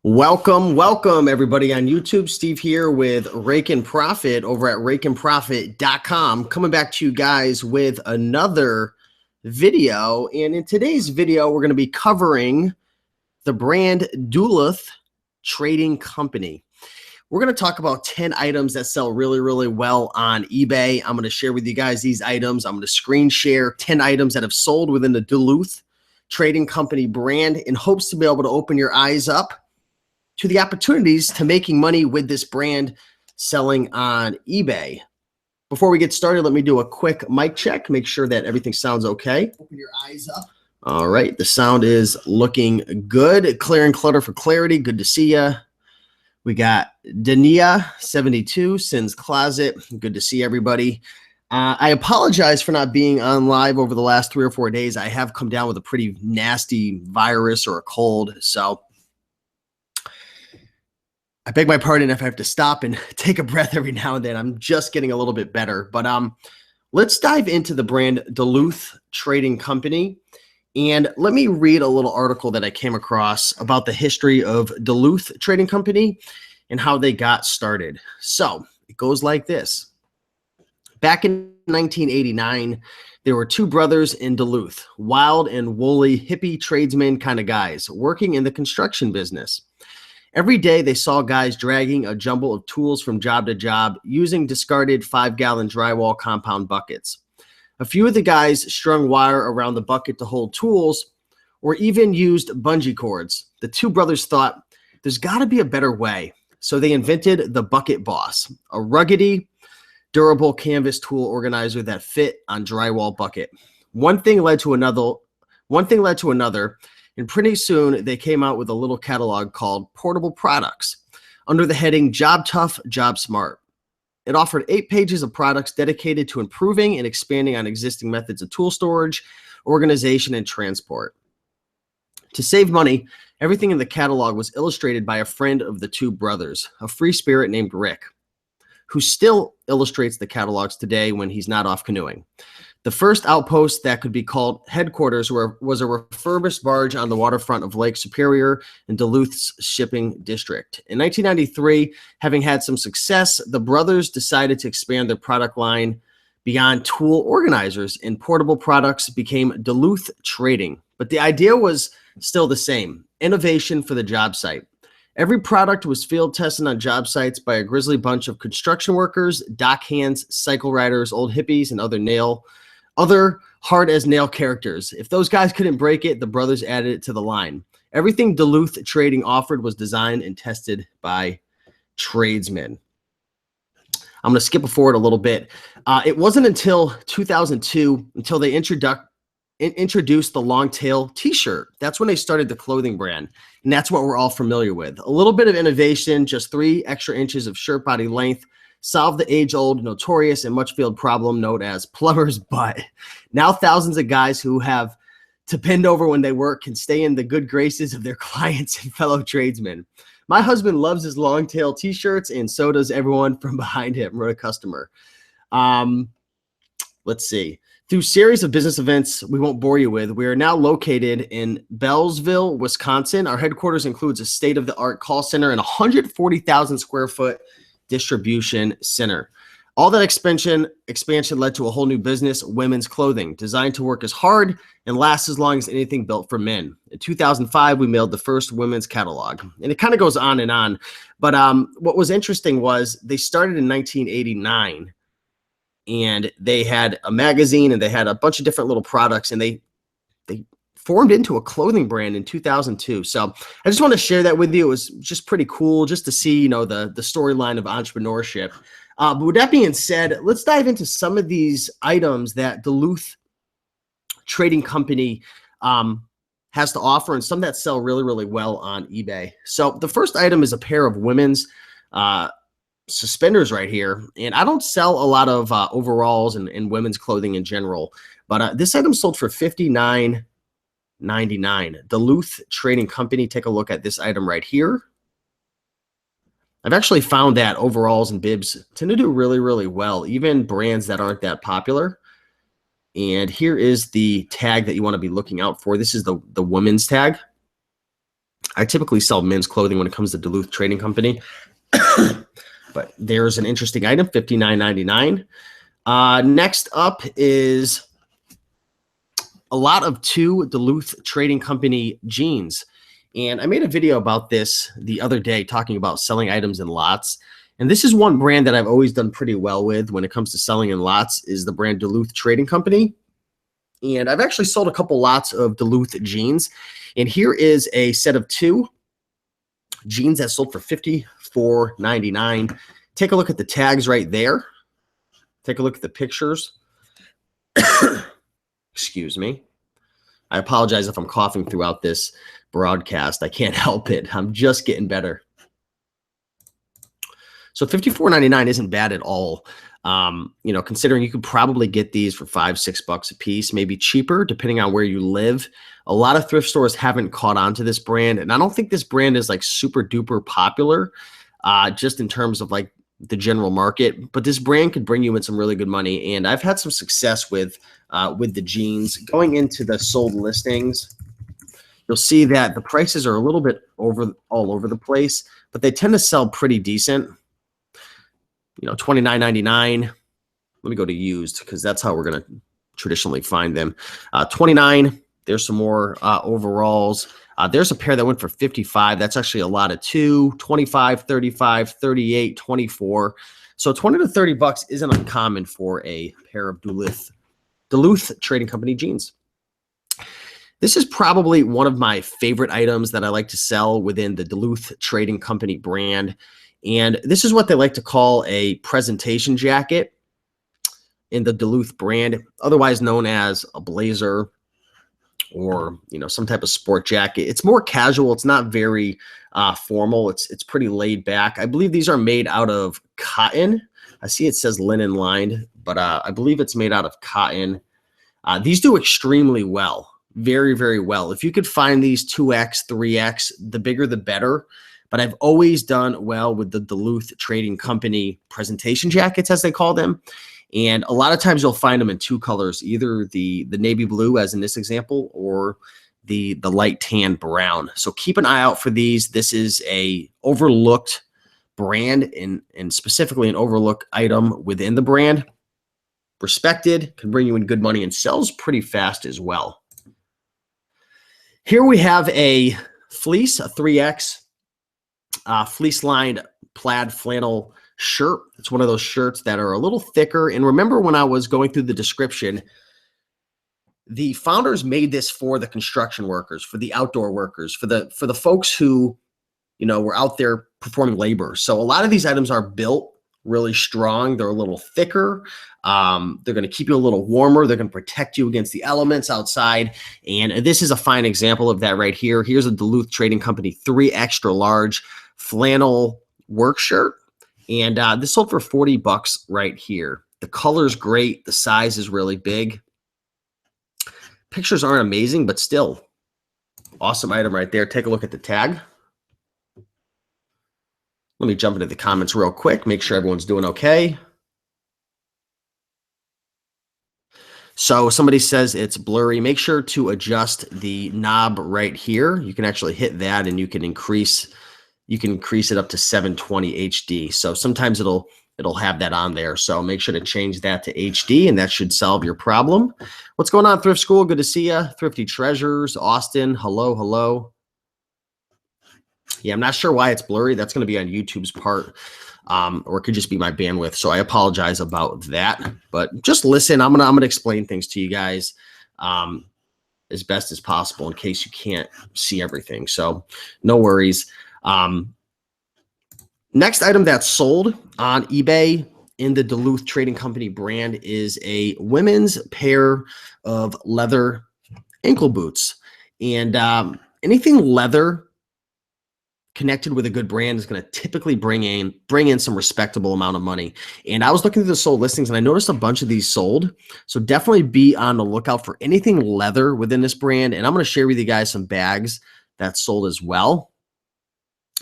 Welcome everybody on YouTube. Steve here with Raiken Profit over at RaikenProfit.com, coming back to you guys with another video. And in today's video, we're going to be covering the brand Duluth Trading Company. We're going to talk about 10 items that sell really well on eBay. I'm going to share with you guys these items. I'm going to screen share 10 items that have sold within the Duluth Trading Company brand in hopes to be able to open your eyes up to the opportunities to making money with this brand selling on eBay. Before we get started, let me do a quick mic check, make sure that everything sounds okay. Open your eyes up. All right, the sound is looking good. Clear and clutter for clarity. Good to see ya. We got Dania72, Sin's Closet. Good to see everybody. I apologize for not being on live over the last 3 or 4 days. I have come down with a pretty nasty virus or a cold, so I beg my pardon if I have to stop and take a breath every now and then. I'm just getting a little bit better. But let's dive into the brand Duluth Trading Company. And let me read a little article that I came across about the history of Duluth Trading Company and how they got started. So it goes like this. Back in 1989, there were two brothers in Duluth, wild and woolly hippie tradesmen kind of guys working in the construction business. Every day they saw guys dragging a jumble of tools from job to job using discarded 5-gallon drywall compound buckets. A few of the guys strung wire around the bucket to hold tools or even used bungee cords. The two brothers thought, there's got to be a better way. So they invented the Bucket Boss, a ruggedy, durable canvas tool organizer that fit on drywall bucket. One thing led to another, and pretty soon they came out with a little catalog called Portable Products under the heading Job Tough, Job Smart. It offered 8 pages of products dedicated to improving and expanding on existing methods of tool storage, organization, and transport. To save money, everything in the catalog was illustrated by a friend of the two brothers, a free spirit named Rick, who still illustrates the catalogs today when he's not off canoeing. The first outpost that could be called headquarters was a refurbished barge on the waterfront of Lake Superior in Duluth's shipping district. In 1993, having had some success, the brothers decided to expand their product line beyond tool organizers, and Portable Products became Duluth Trading. But the idea was still the same: innovation for the job site. Every product was field tested on job sites by a grizzly bunch of construction workers, dock hands, cycle riders, old hippies, and other hard-as-nail characters. If those guys couldn't break it, the brothers added it to the line. Everything Duluth Trading offered was designed and tested by tradesmen. I'm going to skip forward a little bit. It wasn't until 2002 until they introduced the long tail t-shirt. That's when they started the clothing brand, and that's what we're all familiar with. A little bit of innovation, just 3 extra inches of shirt body length, solved the age-old, notorious, and much-failed problem known as plumber's butt. Now thousands of guys who have to bend over when they work can stay in the good graces of their clients and fellow tradesmen. My husband loves his long tail t-shirts, and so does everyone from behind him, wrote a customer. Let's see. Through series of business events we won't bore you with, we are now located in Bellsville, Wisconsin. Our headquarters includes a state-of-the-art call center and 140,000 square foot distribution center. All that expansion led to a whole new business, women's clothing, designed to work as hard and last as long as anything built for men. In 2005, we mailed the first women's catalog, and it kind of goes on and on. But what was interesting was they started in 1989, and they had a magazine and they had a bunch of different little products, and they formed into a clothing brand in 2002. So I just want to share that with you. It was just pretty cool just to see, the storyline of entrepreneurship. But with that being said, let's dive into some of these items that Duluth Trading Company has to offer, and some that sell really well on eBay. So the first item is a pair of women's suspenders right here. And I don't sell a lot of overalls and women's clothing in general, but this item sold for $59.99. Duluth Trading Company. Take a look at this item right here. I've actually found that overalls and bibs tend to do really well, even brands that aren't that popular. And here is the tag that you want to be looking out for. This is the women's tag. I typically sell men's clothing when it comes to Duluth Trading Company. But there's an interesting item, $59.99. Next up is a lot of two Duluth Trading Company jeans. And I made a video about this the other day talking about selling items in lots. And this is one brand that I've always done pretty well with when it comes to selling in lots is the brand Duluth Trading Company. And I've actually sold a couple lots of Duluth jeans. And here is a set of two jeans that sold for $54.99. Take a look at the tags right there. Take a look at the pictures. Excuse me. I apologize if I'm coughing throughout this broadcast. I can't help it. I'm just getting better. So $54.99 isn't bad at all. Considering you could probably get these for $5-6 a piece, maybe cheaper, depending on where you live. A lot of thrift stores haven't caught on to this brand, and I don't think this brand is like super duper popular, just in terms of like the general market. But this brand could bring you in some really good money, and I've had some success with the jeans. Going into the sold listings, you'll see that the prices are a little bit all over the place, but they tend to sell pretty decent. $29.99. Let me go to used because that's how we're going to traditionally find them. $29. There's some more overalls. There's a pair that went for $55. That's actually a lot of two. $25, $35, $38, $24. So $20 to $30 isn't uncommon for a pair of Duluth Trading Company jeans. This is probably one of my favorite items that I like to sell within the Duluth Trading Company brand. And this is what they like to call a presentation jacket in the Duluth brand, otherwise known as a blazer or, some type of sport jacket. It's more casual. It's not very formal. It's pretty laid back. I believe these are made out of cotton. I see it says linen lined, but I believe it's made out of cotton. These do extremely well, very, very well. If you could find these 2X, 3X, the bigger the better. But I've always done well with the Duluth Trading Company presentation jackets, as they call them. And a lot of times you'll find them in two colors, either the navy blue, as in this example, or the light tan brown. So keep an eye out for these. This is a overlooked brand and specifically an overlooked item within the brand. Respected, can bring you in good money, and sells pretty fast as well. Here we have a fleece, a 3X. Fleece lined plaid flannel shirt. It's one of those shirts that are a little thicker. And remember when I was going through the description, the founders made this for the construction workers, for the outdoor workers, for the folks who, were out there performing labor. So a lot of these items are built really strong. They're a little thicker. They're going to keep you a little warmer. They're going to protect you against the elements outside. And this is a fine example of that right here. Here's a Duluth Trading Company 3 extra large flannel work shirt. And this sold for $40 right here. The color's great. The size is really big. Pictures aren't amazing, but still awesome item right there. Take a look at the tag. Let me jump into the comments real quick, make sure everyone's doing okay. So somebody says it's blurry. Make sure to adjust the knob right here. You can actually hit that and you can increase it up to 720 HD. So sometimes it'll have that on there. So make sure to change that to HD and that should solve your problem. What's going on, Thrift School? Good to see you. Thrifty Treasures, Austin. Hello, hello. Yeah, I'm not sure why it's blurry. That's going to be on YouTube's part, or it could just be my bandwidth. So I apologize about that. But just listen. I'm gonna explain things to you guys as best as possible in case you can't see everything. So no worries. Next item that's sold on eBay in the Duluth Trading Company brand is a women's pair of leather ankle boots, and anything leather connected with a good brand is going to typically bring in some respectable amount of money. And I was looking through the sold listings and I noticed a bunch of these sold. So definitely be on the lookout for anything leather within this brand. And I'm going to share with you guys some bags that sold as well.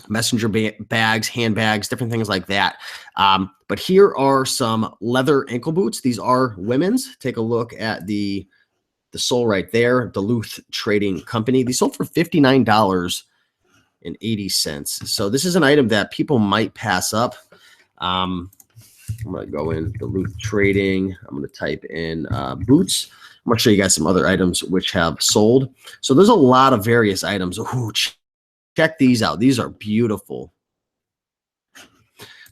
Messenger bags, handbags, different things like that. But here are some leather ankle boots. These are women's. Take a look at the sole right there, Duluth Trading Company. These sold for $59 So this is an item that people might pass up. I'm going to go in Duluth Trading. I'm going to type in boots. I'm going to show you guys some other items which have sold. So there's a lot of various items. Ooh, check these out. These are beautiful.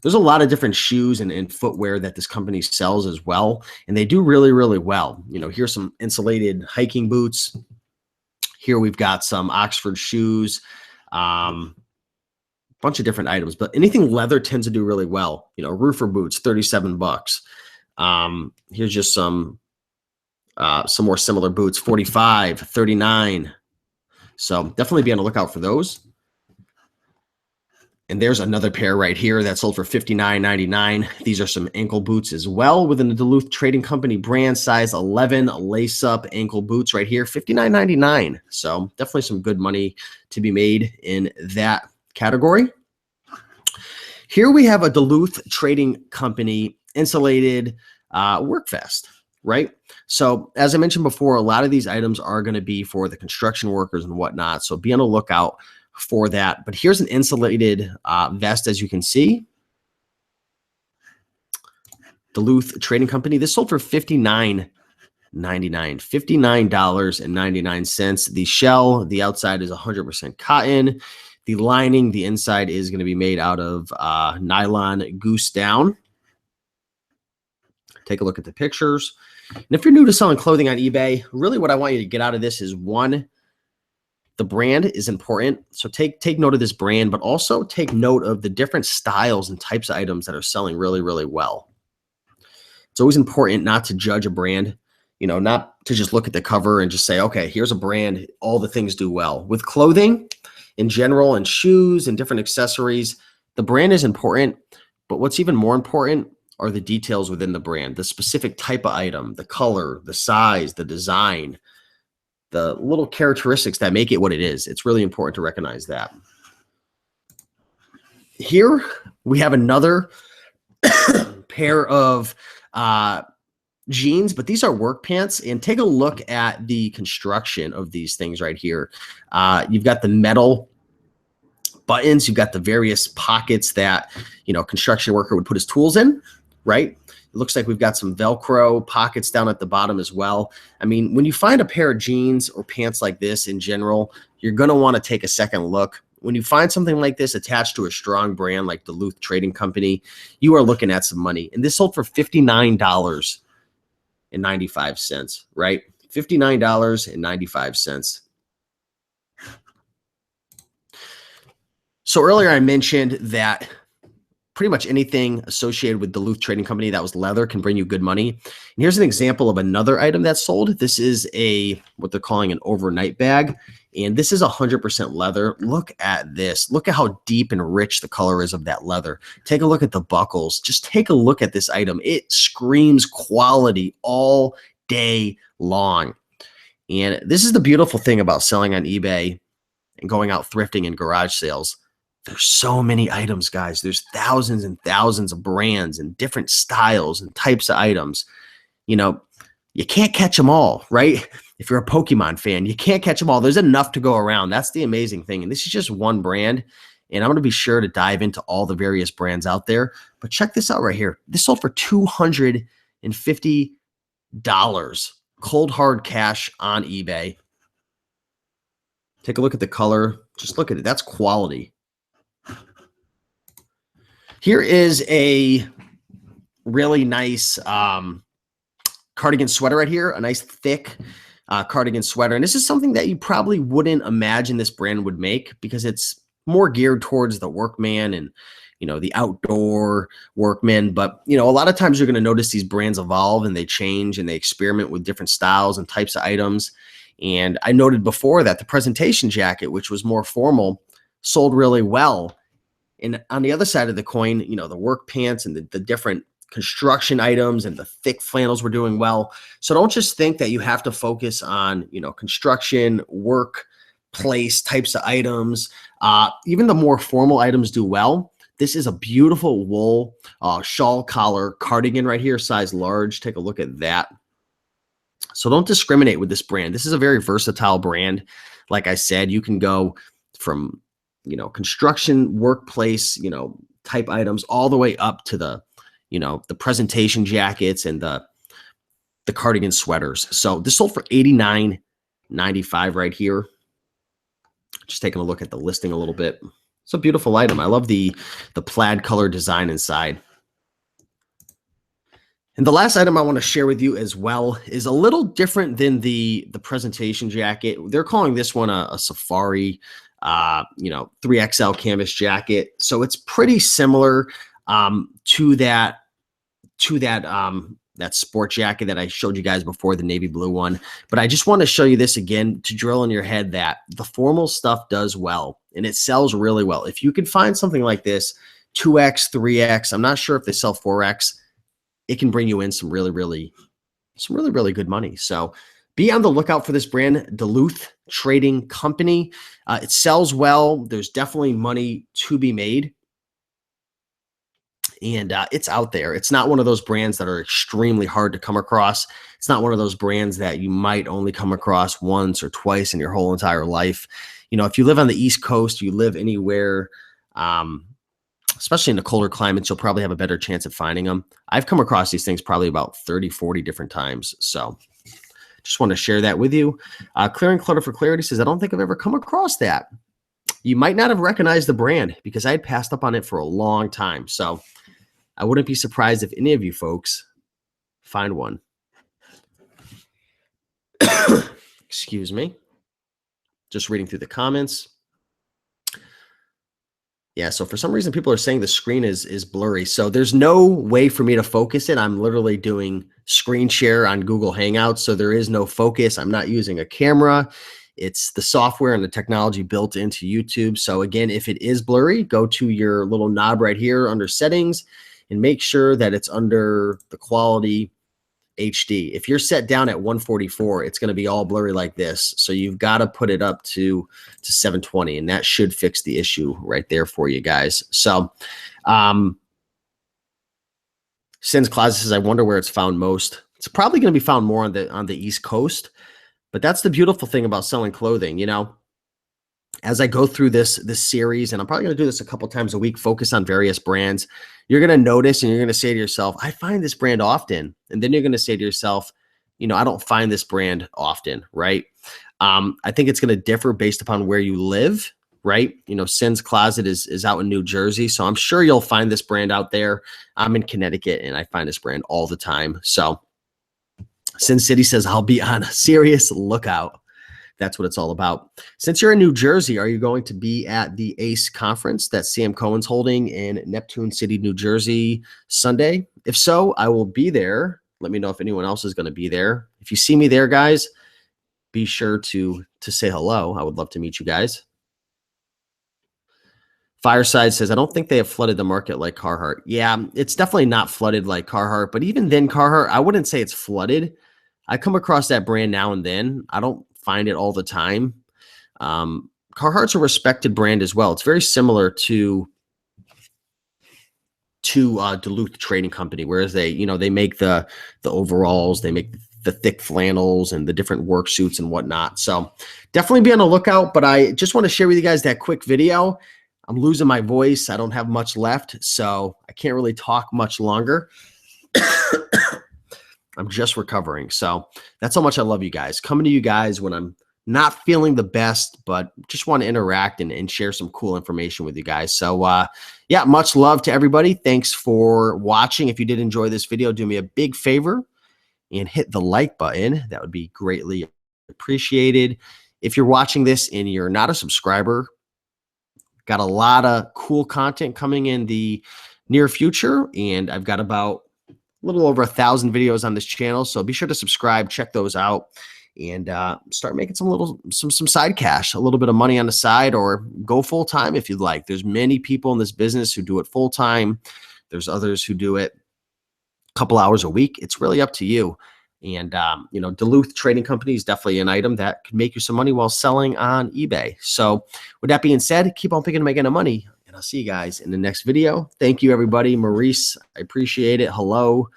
There's a lot of different shoes and footwear that this company sells as well, and they do really, really well. You know, here's some insulated hiking boots. Here we've got some Oxford shoes, bunch of different items, but anything leather tends to do really well. You know, roofer boots, 37 bucks. Here's just some more similar boots, 45, 39. So definitely be on the lookout for those. And there's another pair right here that sold for $59.99. These are some ankle boots as well within the Duluth Trading Company brand, size 11 lace-up ankle boots right here, $59.99. So definitely some good money to be made in that category. Here we have a Duluth Trading Company insulated work vest, right? So as I mentioned before, a lot of these items are going to be for the construction workers and whatnot. So be on the lookout for that. But here's an insulated vest, as you can see. Duluth Trading Company. This sold for $59.99. $59.99. The shell, the outside is 100% cotton. The lining, the inside is going to be made out of nylon goose down. Take a look at the pictures. And if you're new to selling clothing on eBay, really what I want you to get out of this is, one, the brand is important. So take note of this brand, but also take note of the different styles and types of items that are selling really, really well. It's always important not to judge a brand, you know, not to just look at the cover and just say, okay, here's a brand, all the things do well. With clothing in general and shoes and different accessories, the brand is important, but what's even more important are the details within the brand, the specific type of item, the color, the size, the design, the little characteristics that make it what it is. It's really important to recognize that. Here we have another pair of jeans, but these are work pants. And take a look at the construction of these things right here. You've got the metal buttons. You've got the various pockets that, you know, a construction worker would put his tools in, right? It looks like we've got some Velcro pockets down at the bottom as well. I mean, when you find a pair of jeans or pants like this in general, you're going to want to take a second look. When you find something like this attached to a strong brand like Duluth Trading Company, you are looking at some money. And this sold for $59.95, right? $59.95. So earlier I mentioned that pretty much anything associated with Duluth Trading Company that was leather can bring you good money. And here's an example of another item that's sold. This is what they're calling an overnight bag. And this is 100% leather. Look at this. Look at how deep and rich the color is of that leather. Take a look at the buckles. Just take a look at this item. It screams quality all day long. And this is the beautiful thing about selling on eBay and going out thrifting and garage sales. There's so many items, guys. There's thousands and thousands of brands and different styles and types of items. You know, you can't catch them all, right? If you're a Pokemon fan, you can't catch them all. There's enough to go around. That's the amazing thing. And this is just one brand. And I'm going to be sure to dive into all the various brands out there. But check this out right here. This sold for $250. Cold hard cash on eBay. Take a look at the color. Just look at it. That's quality. Here is a really nice cardigan sweater right here, a nice thick cardigan sweater. And this is something that you probably wouldn't imagine this brand would make because it's more geared towards the workman and, you know, the outdoor workman. But, you know, a lot of times you're going to notice these brands evolve and they change and they experiment with different styles and types of items. And I noted before that the presentation jacket, which was more formal, sold really well. And on the other side of the coin, you know, the work pants and the different construction items and the thick flannels were doing well. So don't just think that you have to focus on, you know, construction, workplace types of items. Even the more formal items do well. This is a beautiful wool shawl collar cardigan right here, size large. Take a look at that. So don't discriminate with this brand. This is a very versatile brand. Like I said, you can go from construction, workplace, type items, all the way up to the, the presentation jackets and the cardigan sweaters. So this sold for $89.95 right here. Just taking a look at the listing a little bit. It's a beautiful item. I love the plaid color design inside. And the last item I want to share with you as well is a little different than the presentation jacket. They're calling this one a safari, 3XL canvas jacket. So it's pretty similar to that sport jacket that I showed you guys before, the navy blue one. But I just want to show you this again to drill in your head that the formal stuff does well and it sells really well. If you can find something like this, 2X, 3X, I'm not sure if they sell 4X, it can bring you in some really, really good money. So be on the lookout for this brand, Duluth Trading Company. It sells well. There's definitely money to be made. And it's out there. It's not one of those brands that are extremely hard to come across. It's not one of those brands that you might only come across once or twice in your whole entire life. If you live on the East Coast, you live anywhere, especially in the colder climates, you'll probably have a better chance of finding them. I've come across these things probably about 30, 40 different times. So just want to share that with you. Clearing Clutter for Clarity says, I don't think I've ever come across that. You might not have recognized the brand because I had passed up on it for a long time. So I wouldn't be surprised if any of you folks find one. Excuse me. Just reading through the comments. Yeah, so for some reason, people are saying the screen is blurry. So there's no way for me to focus it. I'm literally doing screen share on Google Hangouts, so there is no focus. I'm not using a camera. It's the software and the technology built into YouTube. So again, if it is blurry, go to your little knob right here under settings and make sure that it's under the quality HD. If you're set down at 144, it's going to be all blurry like this. So you've got to put it up to 720, and that should fix the issue right there for you guys. So Sin's Closet says, I wonder where it's found most. It's probably going to be found more on the East Coast, but that's the beautiful thing about selling clothing. As I go through this series, and I'm probably going to do this a couple times a week, focus on various brands, you're going to notice and you're going to say to yourself, I find this brand often. And then you're going to say to yourself, I don't find this brand often, right? I think it's going to differ based upon where you live, right? Sin's Closet is out in New Jersey. So I'm sure you'll find this brand out there. I'm in Connecticut and I find this brand all the time. So Sin City says, I'll be on a serious lookout. That's what it's all about. Since you're in New Jersey, are you going to be at the ACE conference that Sam Cohen's holding in Neptune City, New Jersey, Sunday? If so, I will be there. Let me know if anyone else is going to be there. If you see me there, guys, be sure to say hello. I would love to meet you guys. Fireside says, I don't think they have flooded the market like Carhartt. Yeah, it's definitely not flooded like Carhartt, but even then, Carhartt, I wouldn't say it's flooded. I come across that brand now and then. I don't find it all the time. Carhartt's a respected brand as well. It's very similar to Duluth Trading Company, whereas they make the overalls, they make the thick flannels and the different work suits and whatnot. So definitely be on the lookout. But I just want to share with you guys that quick video. I'm losing my voice. I don't have much left, so I can't really talk much longer. I'm just recovering. So that's how much I love you guys. Coming to you guys when I'm not feeling the best, but just want to interact and share some cool information with you guys. So yeah, much love to everybody. Thanks for watching. If you did enjoy this video, do me a big favor and hit the like button. That would be greatly appreciated. If you're watching this and you're not a subscriber, got a lot of cool content coming in the near future, and I've got about a little over 1,000 videos on this channel. So be sure to subscribe, check those out, and start making some side cash, a little bit of money on the side, or go full time if you'd like. There's many people in this business who do it full time. There's others who do it a couple hours a week. It's really up to you. And Duluth Trading Company is definitely an item that could make you some money while selling on eBay. So with that being said, keep on picking and making the money. And I'll see you guys in the next video. Thank you, everybody. Maurice, I appreciate it. Hello.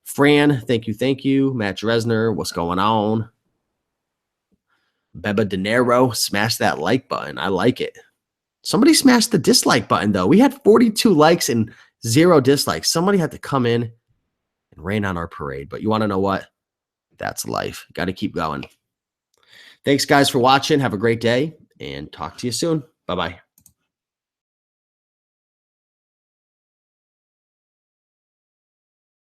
Fran, thank you. Thank you. Matt Dresner, what's going on? Beba De Niro, smash that like button. I like it. Somebody smashed the dislike button, though. We had 42 likes and 0 dislikes. Somebody had to come in and rain on our parade. But you want to know what? That's life. Got to keep going. Thanks, guys, for watching. Have a great day, and talk to you soon. Bye-bye.